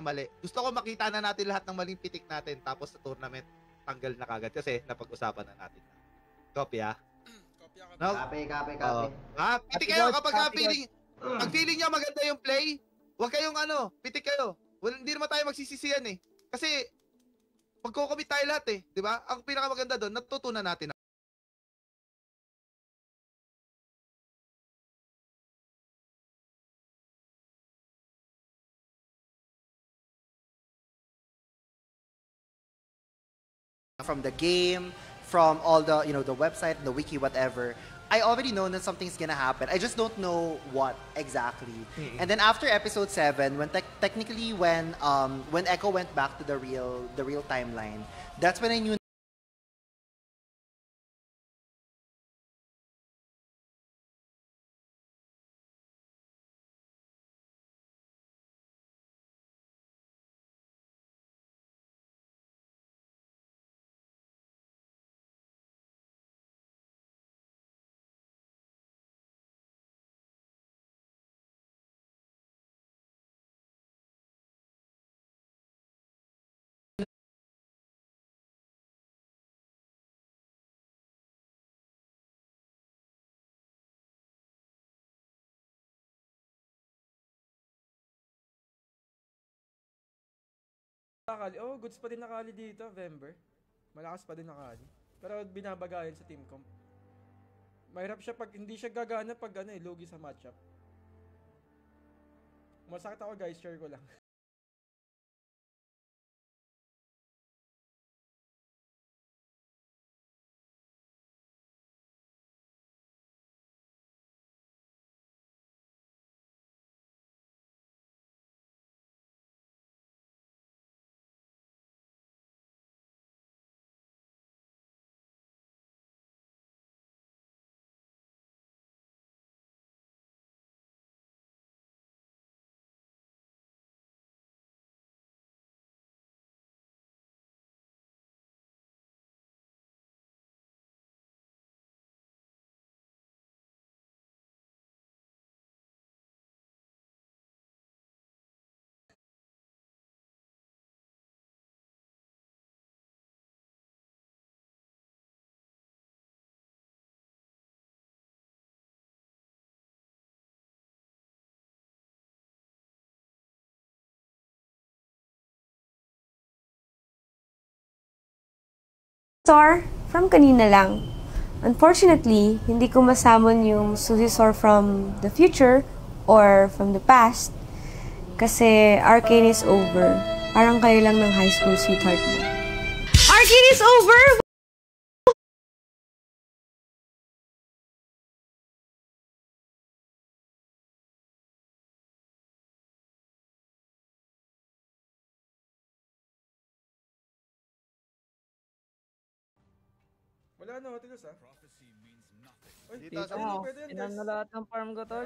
na mali. Gusto ko makita na natin lahat ng maling pitik natin tapos sa tournament tanggal na kagad kasi napag-usapan na natin. Kopya? Kopya ka. No? Copy. Pitik kayo kapag feeling nyo maganda yung play, huwag kayong pitik kayo. Hindi naman tayo magsisisiyan eh. Kasi magko-commit tayo lahat eh, 'di ba? Ang pinakamaganda doon, natutunan natin. From the game, from all the, the website, the wiki, whatever, I already know that something's gonna happen. I just don't know what exactly. And then after episode 7, when technically when Echo went back to the real timeline, that's when I knew. Oh, goods pa din nakali dito, Vember. Malakas pa din nakali. Pero binabagayan sa team comp. Mahirap siya pag hindi siya gagana pag lugi sa matchup. Masakit ako guys, share ko lang. Sor from kanina lang. Unfortunately, hindi ko masamon yung Suzy Sor from the future or from the past kasi Arcane is over. Parang kayo lang ng high school sweetheart mo. Arcane is over! Wala na, Hotilos Uy, Dito sa pwede yan guys. na lahat ng farm ko, tol.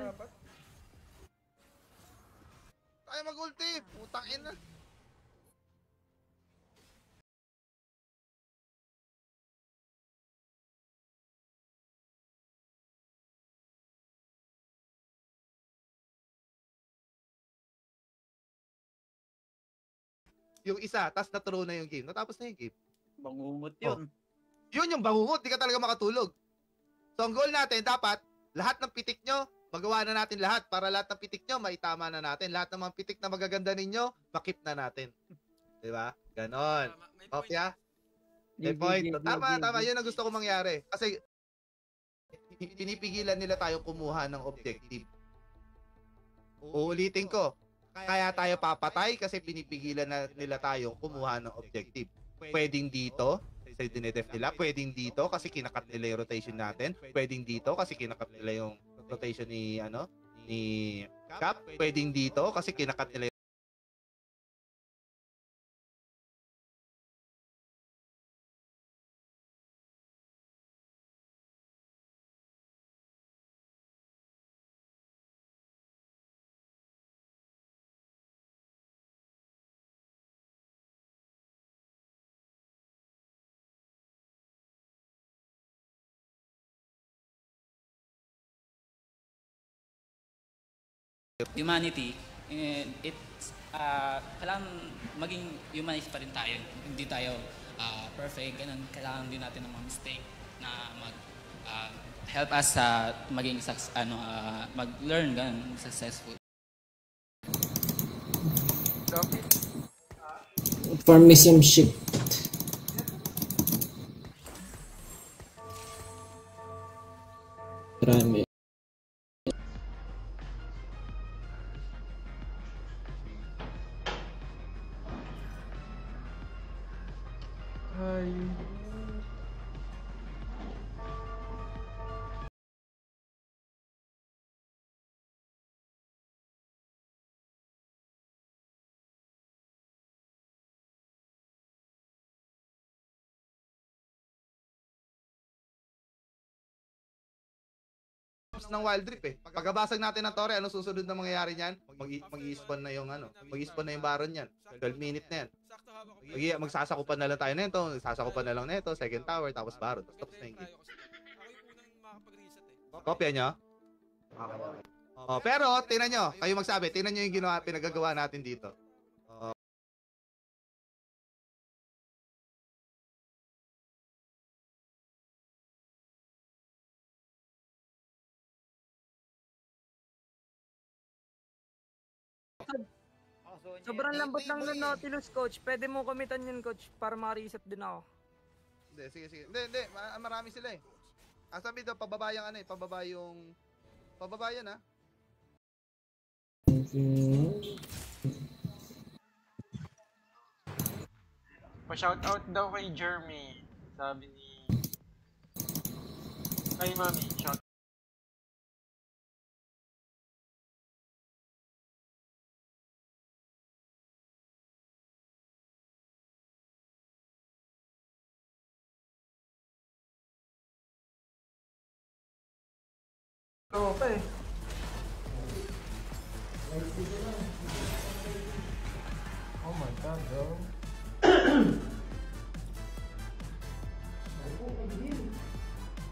Tayo mag-ulti! Putang ina! Yung isa, tas na-throw na yung game. Natapos na yung game. Bangungot yun. Yun yung bangungot, di ka talaga makatulog. So ang goal natin, dapat lahat ng pitik nyo, magawa na natin lahat para lahat ng pitik nyo, maitama na natin. Lahat ng mga pitik na magaganda ninyo, makip na natin. Diba? Ganon. Kopya? May point. Tama. Yun ang gusto ko mangyari. Kasi pinipigilan nila tayong kumuha ng objective. Uulitin ko. Kaya tayo papatay kasi pinipigilan na nila tayong kumuha ng objective. Pwedeng dito, sa dinedef nila. Pwedeng dito kasi kinakat nila yung rotation natin. Pwedeng dito kasi kinakat nila yung rotation ni Cap. Pwedeng dito kasi kinakat nila Humanity, And it's, kailangan maging humanist pa rin tayo. Hindi tayo perfect, ganun. Kailangan din natin ng mga mistake na help us sa maging mag-learn, ganun, successful. Farm me some shit. Marami. Ay. Ng Wild Rift eh. Pagkabasag natin ng Torre, ano susunod na mangyayari niyan? Mag-i-spawn na yung mag-i-spawn na yung Baron niyan. 12 minute na yan. Magsasakupan na lang tayo nito, magsasakupan na lang nito, second tower, tapos Baron. Tapos na yung game. Kopya niyo? Oh, pero tingnan niyo, kayo magsabi, tingnan niyo yung pinagagawa natin dito. Sobrang lambot lang ng Nautilus, coach. Pwede mo kamitan yun, coach, para maka-reset din ako. Hindi, sige. Hindi. Marami sila eh. Sabi daw, pababa yung pababa yung... Pababa yan ha. Pa-shoutout daw kay Jeremy. Sabi ni... Kay Mami, shout. Oo pa eh. Oh my god, bro.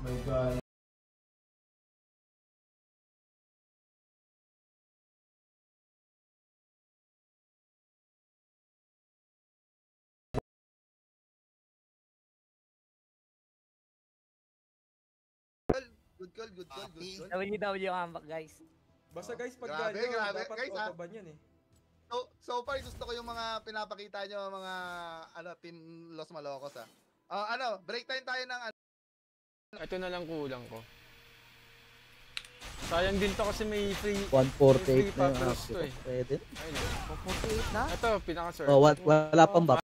My god. Good call. WW comeback, guys. Basta guys, pag Grabe, ganyo, grabe. dapat Guys, autoban yan eh. So far, gusto ko yung mga pinapakita nyo, mga Team Los Malocos break time tayo ng Ito na lang kulang ko. Sayang din to kasi may free 148 na yung papers to eh. Pwede. Ayun. 148 na? Ito, pinaka-sir. Oh, wala pang buff.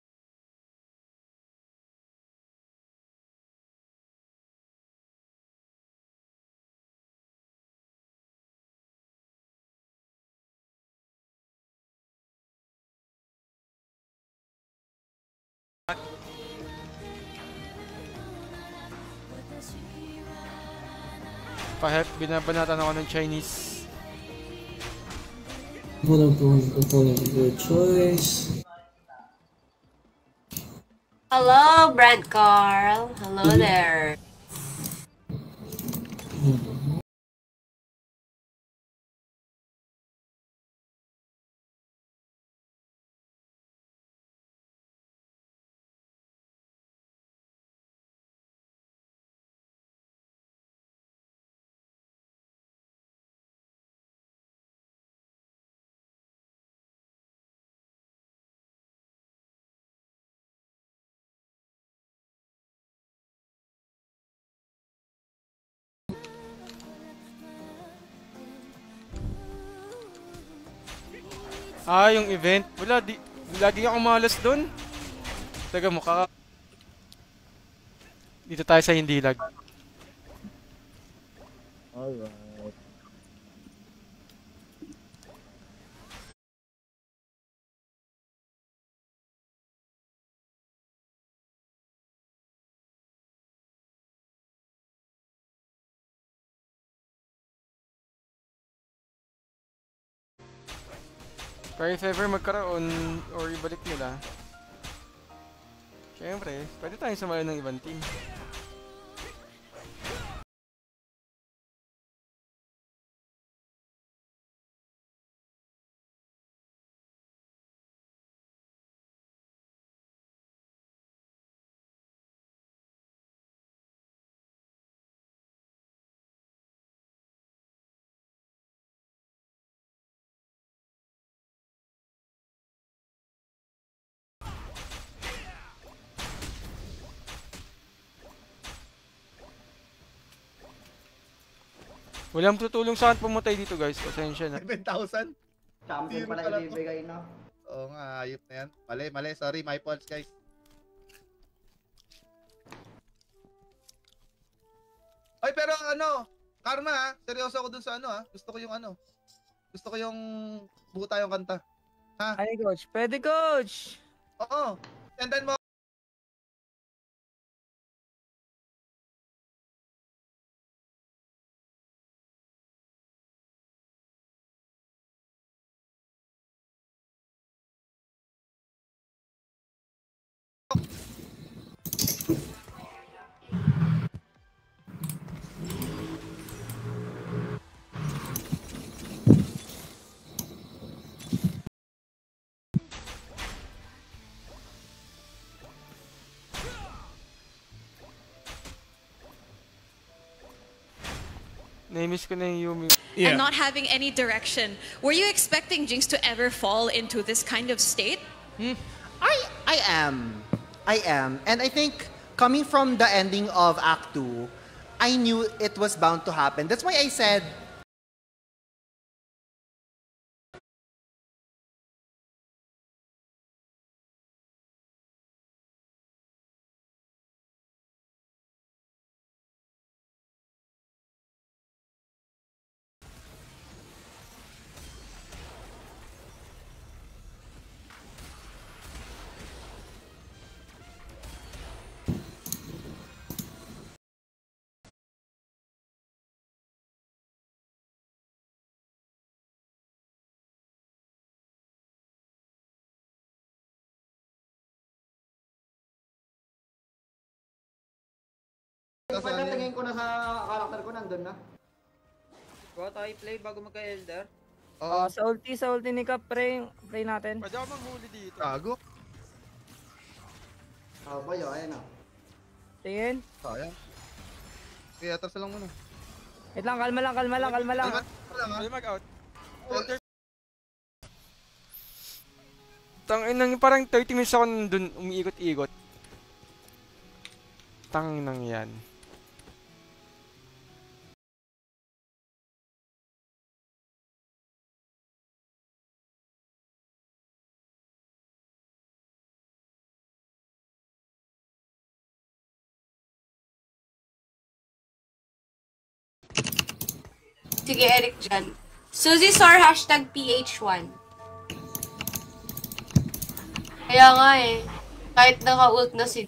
Pa-help, binabanatan ako ng Chinese. Hold on, good choice. Hello, Brad Carl. Hello there. Yung event. Wala, lagi akong malas doon. Taga mukha. Dito tayo sa hindi lag. Alright. Pero if ever magkaroon or ibalik nila, syempre, pwede tayong sumali ng ibang team. Walang tutulong sa akin pumatay dito guys. Pasensya na. 7,000? Champion Zero pala pala to. ibibigay, no? Oo nga, ayop na yan. Mali. Sorry, my faults, guys. Ay, pero ano, Karma ha, seryoso ako dun sa ano ha. Gusto ko yung buo tayong kanta. Ha? Ay, coach. Pwede, coach. Oo. Sendan mo. Namiss ko na yung Yumi. And not having any direction. Were you expecting Jinx to ever fall into this kind of state? I am. And I think coming from the ending of Act 2, I knew it was bound to happen. That's why I said, tingin ko na sa karakter ko, nandun na. Go tayo play bago magka-elder. Oo. Sa ulti ni Cap, pray natin. Pwede ako manghuli dito. Gago. Boy, ayun na. Tingin. Sayang. Kaya atras lang muna. Wait lang, kalma lang. Pwede mag-out. Tanginang parang 30 minutes ako nandun umiikot-ikot. Tanginang yan. Sige, Eric dyan. Susisor #PH1. Kaya nga eh. Kahit naka-ult na si...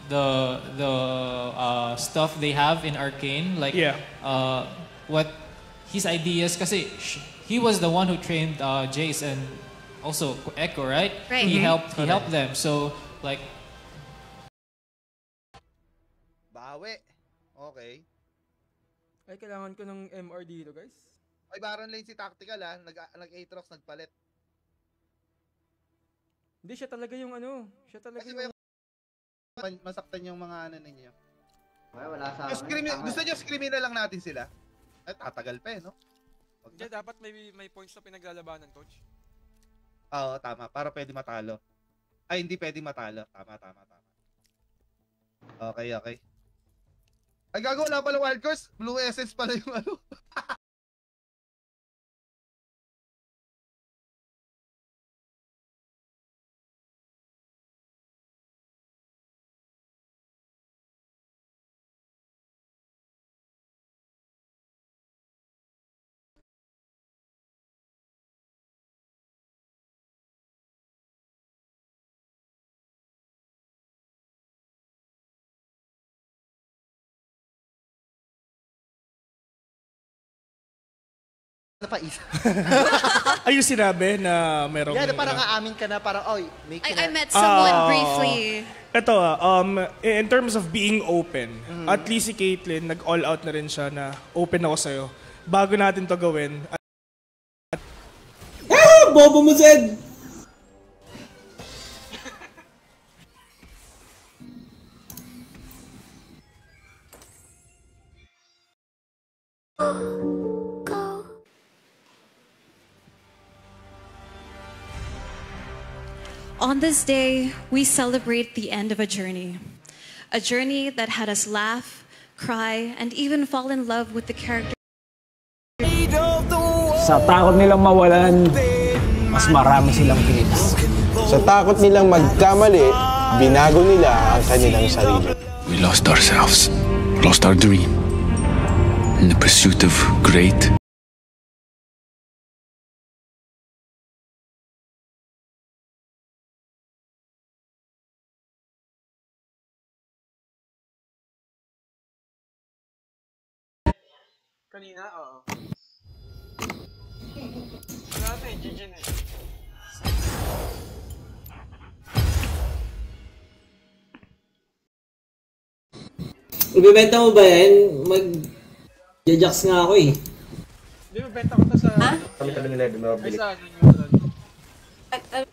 the stuff they have in Arcane, like what his ideas, kasi he was the one who trained Jace and also Echo, right? Right. He helped them. So like Bawi. Okay. Ay, kailangan ko ng MR dito, guys. Ay, Baron lane si Tactical ha. Nag-Aatrox, nagpalit. Hindi, siya talaga yung ano. Siya talaga Kasi yung... masaktan yung mga ano ninyo. Ay, wala sa akin. Gusto nyo screamin na lang natin sila? Ay, tatagal pa eh, no? Hindi, dapat may points na pinaglalabanan, coach. Oo, tama. Para pwede matalo. Ay, hindi pwede matalo. Tama. Okay. Ay, gago, wala pala wild cards. Blue Essence pala yung ano. Napaisip. Ay, yung sinabi na merong... Yeah, parang aamin ka na, parang, oy, may I met someone briefly. Ito, in terms of being open, at least si Caitlyn, nag-all out na rin siya na open ako sa'yo. Bago natin to gawin. Bobo mo, Zed! On this day, we celebrate the end of a journey. A journey that had us laugh, cry, and even fall in love with the character. Sa takot nilang mawalan, mas marami silang pinilis. Sa takot nilang magkamali, binago nila ang kanilang sarili. We lost ourselves, lost our dream, in the pursuit of great. Kanina, oo. Wala na eh, GG na eh. Ibibenta mo ba yan? Mag-jajaks nga ako eh. Hindi, mabenta ko to sa... Ha? Kami-tabi nila, di ba? Ay, sa ano.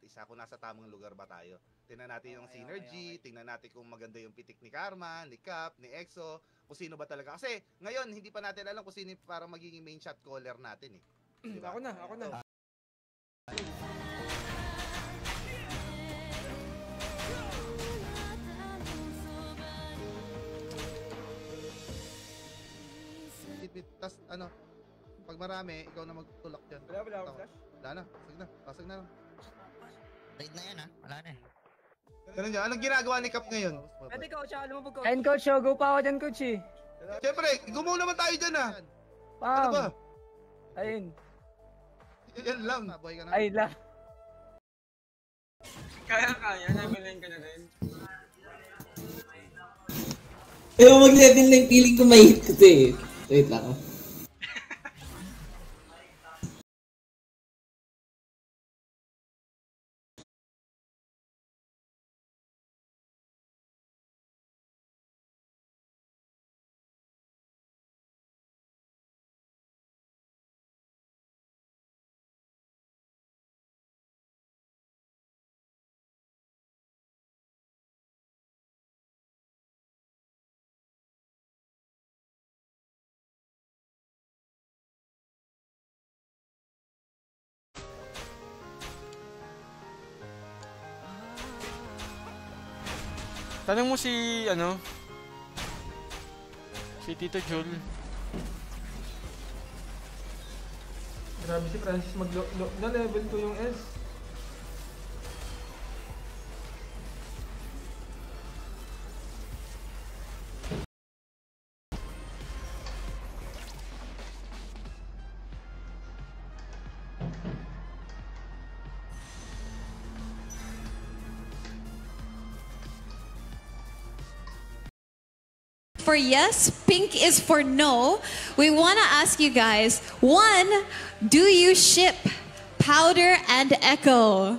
Isa kung nasa tamang lugar ba tayo. Tingnan natin yung synergy, tingnan natin kung maganda yung pitik ni Karma, ni Cap, ni EXO, kung sino ba talaga. Kasi ngayon, hindi pa natin alam kung sino parang magiging main shot caller natin eh. Diba? Ako na. Tas ano, pag marami, ikaw na magtulak dyan. Wala ako flash? Wala na, pasag na lang. Raid na yan wala na eh. Ganun dyan, anong ginagawa ni Cap ngayon? Pwede coach, lumabog coach. Ayun coach, go pa ako dyan coach eh. Siyempre, gumawa naman tayo dyan ah. Pam. Ano ba? Ayun. Yan lang. Ayun lang. Kaya, levelin ka na rin. Ayaw mag-level na yung feeling ko may hit ko to eh. Wait lang. Tanong mo si, si Tito Jul. Grabe si Francis na-level ko yung S. For yes, pink is for no. We want to ask you guys, one, do you ship Powder and Echo?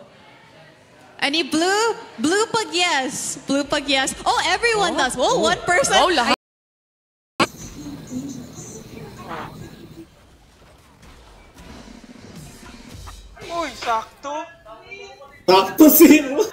Any blue? Blue pag yes. Blue pag yes. Oh, everyone does. Oh, one person. Oh, lahat. Uy, sakto. Sakto zero.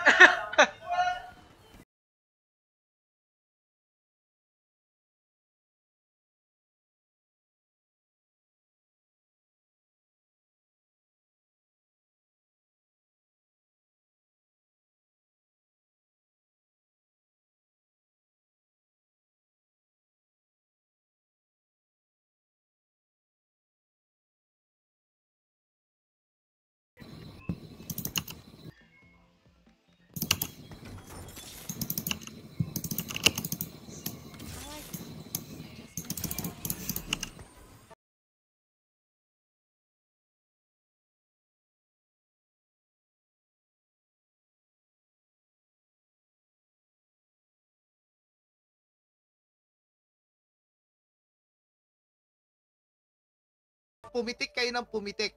pumitik kayo ng pumitik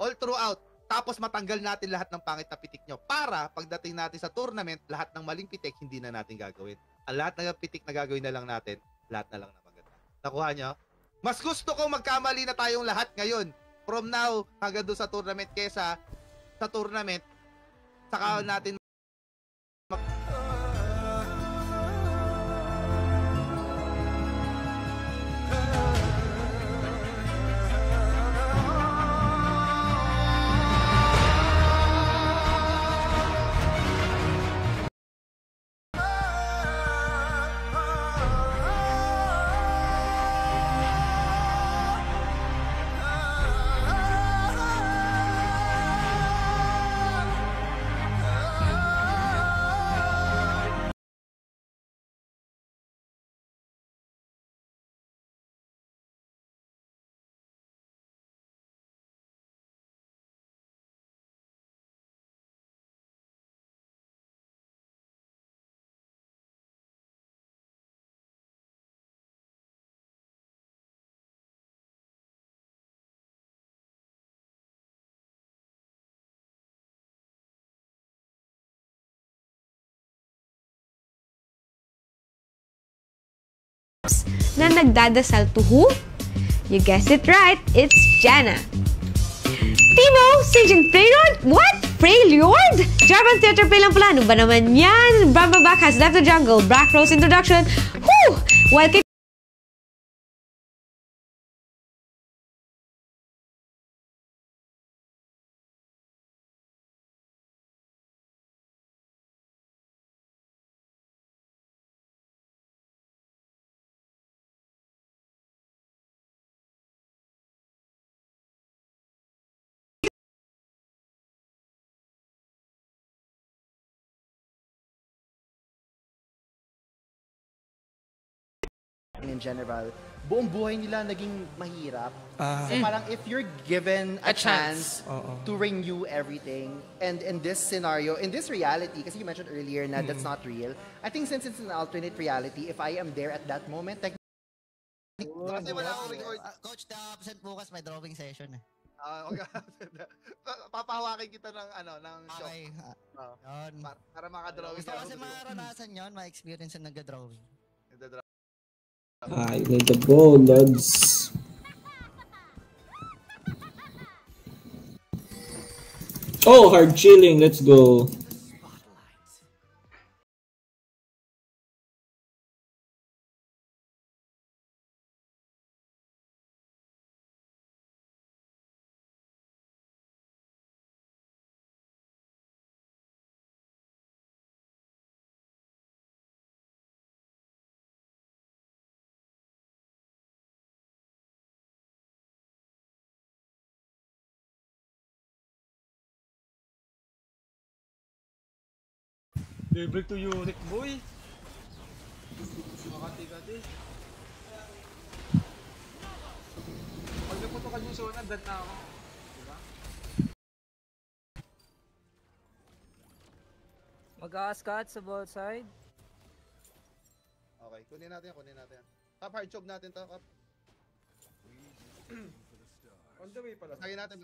all throughout. Tapos matanggal natin lahat ng pangit na pitik nyo para pagdating natin sa tournament, lahat ng maling pitik hindi na natin gagawin. Ang lahat ng pitik na gagawin na lang natin, lahat na lang na maganda. Nakuha nyo? Mas gusto ko magkamali na tayong lahat ngayon from now hanggang doon sa tournament kesa sa tournament saka natin na nagdadasal to who? You guessed it right, it's Jana. Timo, Sage and Freylord? What? Freylord? Jarvan's theater play lang pala. Ano ba naman yan? Bramba Back has left the jungle. Black Rose introduction. Whew! While kay in general, buong buhay nila naging mahirap. So parang if you're given a chance to renew everything, and in this scenario, in this reality, kasi you mentioned earlier na that's not real, I think since it's an alternate reality, if I am there at that moment, kasi wala akong record. Coach, the absent bukas may drawing session eh. Papahawakin kita ng ng show. Okay. Para makadrawing. Gusto kasi maranasan yun, ma-experience yung nagda-drawing. I need the ball, lads. Oh, hard chilling. Let's go. Level 2 unit, boy. Makati-kati. Pag naputokan yung zona, dan na ako. Diba? Mag-a-scat sa both side. Okay, kunin natin. Top hard choke natin to, Kap. On the way pala. Sagay natin.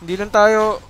Hindi lang tayo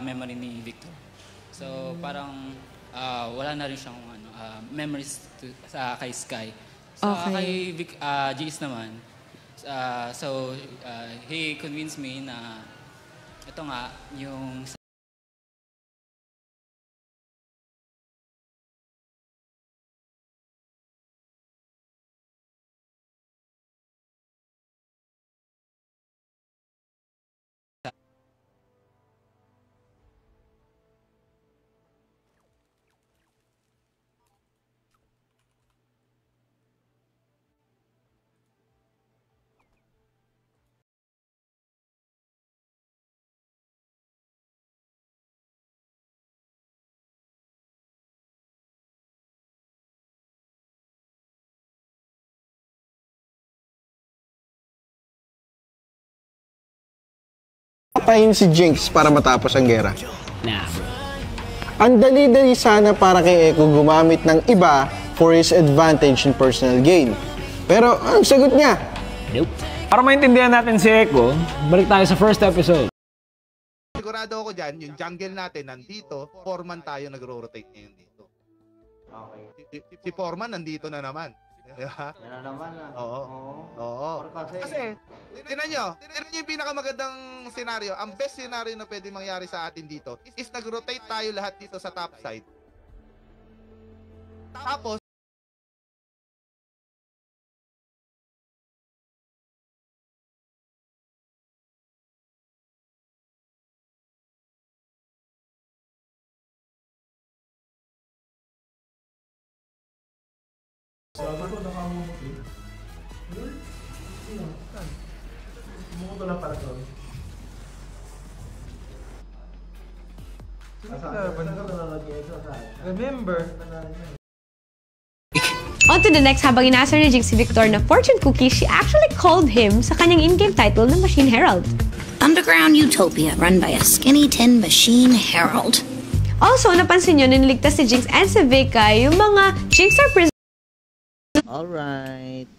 memory ni Victor. So parang wala na rin siyang memories kay Sky. So kay Jace naman, so he convinced me na ito nga yung Patayin si Jinx para matapos ang gera. Ang dali-dali sana para kay Echo gumamit ng iba for his advantage and personal gain. Pero ang sagot niya, nope. Para maintindihan natin si Echo, balik tayo sa first episode. Sigurado ako dyan, yung jungle natin nandito, Foreman tayo nagro-rotate ngayon dito. Okay. Si Foreman nandito na naman. Diba? Yan na naman. Oo. Kasi, tinan nyo yung pinakamagandang senaryo. Ang best senaryo na pwede mangyari sa atin dito is nag-rotate tayo lahat dito sa top side. Tapos, Remember. On to the next, habang inaasar ni Jinx si Victor na fortune cookie, she actually called him sa kanyang in-game title na Machine Herald. Underground utopia run by a skinny tin machine herald. Also, napansin nyo na niligtas si Jinx and si Vika yung mga Jinx are prison. Alright.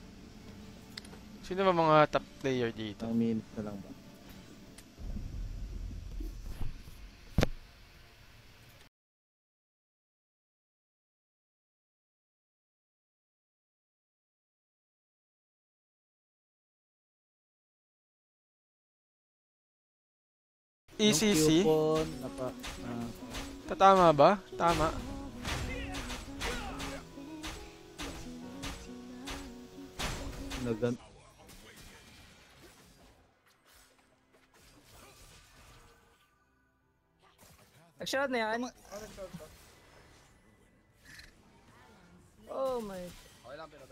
Sino ba mga top player dito? 1 minute na lang ba? ECC? Tatama ba? Tama. Nag-shot na yan. Oh my. Okay lang, pero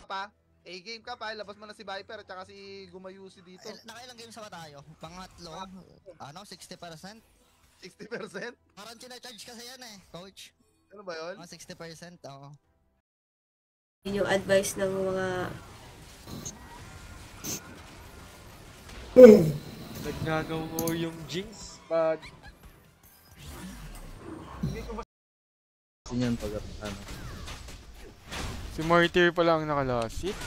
pa, A-game ka pa, labas mo na si Viper at saka si Gumayusi dito. Nakailang games ba tayo? Pangatlo, 60%? 60%? Parang charge kasi yan coach. Ano ba yun? 60%, oo. Yung advice ng mga Nagngangaw yung Jinx, but... Yan pag ano. Si Martyr pa lang nakalasit.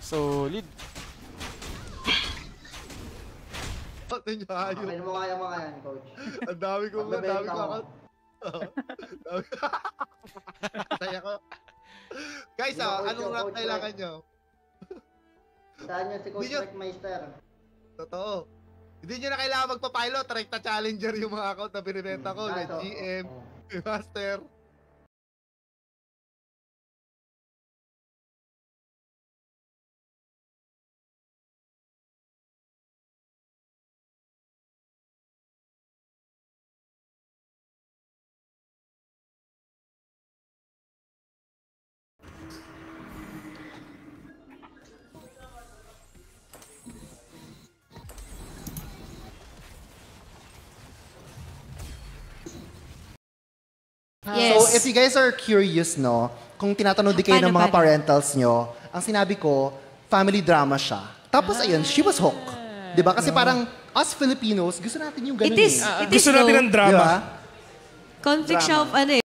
Solid. Ano niya ayun? Okay, mo kaya yan, coach. Ang dami ko. Saya ko. Guys, anong rank kailangan nyo? Saan niya si Coach Rekmeister? Totoo. Hindi nyo na kailangan magpa-pilot. Rekta challenger yung mga account na binibenta ko. Like GM, Master. So, if you guys are curious, no, kung tinatanong din kayo ng mga parentals nyo, ang sinabi ko, family drama siya. Tapos, ayun, she was hooked. Diba? Kasi parang, us Filipinos, gusto natin yung ganun. It is. Gusto natin ng drama. Diba? Conflict siya of ano eh.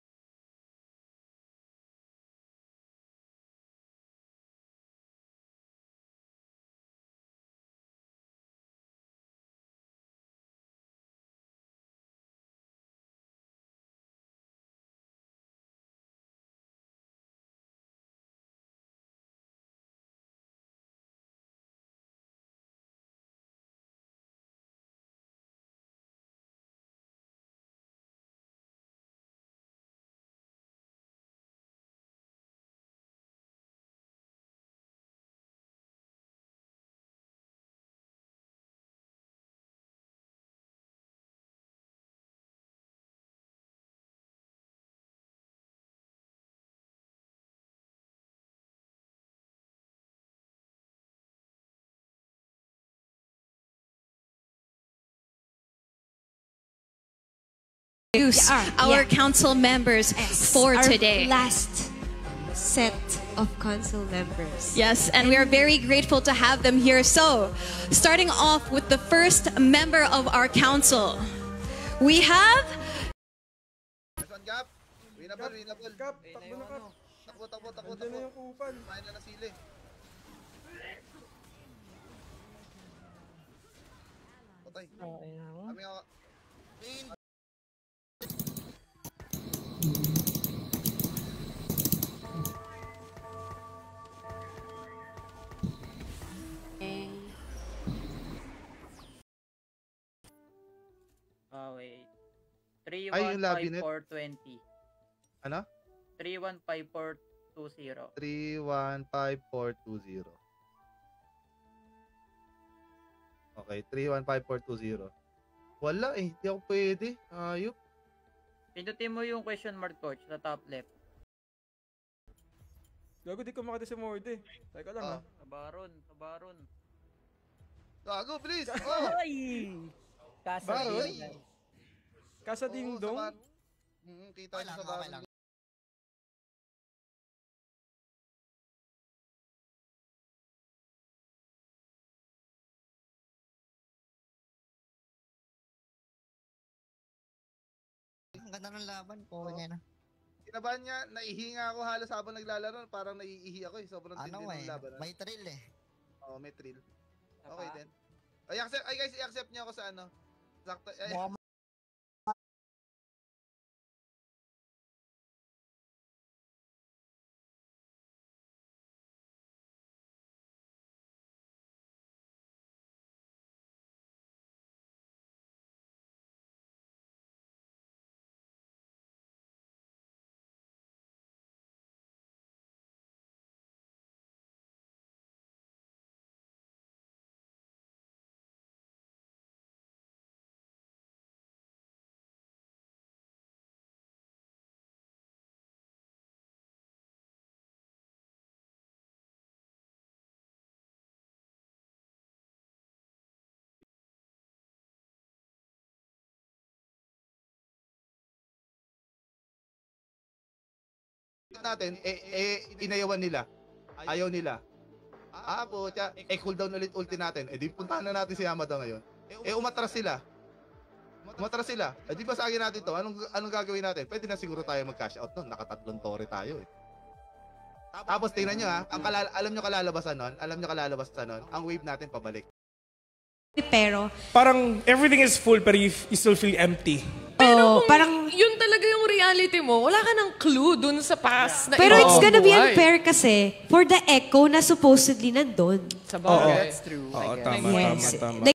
Our council members for today. Last set of council members. Yes, and we are very grateful to have them here. So, starting off with the first member of our council, we have... Gap, winnable. Kap, takbo na Kap. Takbo. Nandiyan na yung kupal. Kumain na sili. Patay. Kami ako. Wait. Ay, yung labinet. 315420. Ano? 315420. 315420. Okay, 315420. Wala eh, hindi ako pwede. Ayop. Pindutin mo yung question mark, coach, sa top left. Gago, di ko makita si Morde. Teka lang ha. Sabaron. Gago, please! Oh! Ay! Baron? Kasa Dingdong? Kita niyo sa baron. Ang ganda ng laban po niya na. Kinabahan niya, naihinga ako halos habang naglalaro, parang naiihi ako eh. Sobrang tindi ng laban. May thrill eh. Oo, may thrill. Okay din. Ay guys, i-accept niyo ako sa ano. Sakto. natin, inayawan nila. Ayaw nila. Pucha. Cooldown ulit ulti natin. Di puntahan na natin si Yamada ngayon. Umatras sila. Di ba sa akin natin to? Anong gagawin natin? Pwede na siguro tayo mag-cash out nun. Nakatatlong tore tayo eh. Tapos tingnan nyo alam nyo kalalabasan nun? Ang wave natin pabalik. Pero parang everything is full pero you still feel empty. Pero parang yun talaga yung reality mo. Wala ka ng clue dun sa past na pero it's gonna be unfair kasi for the Echo na supposedly nandun. Sa bagay. That's true. Oo, tama.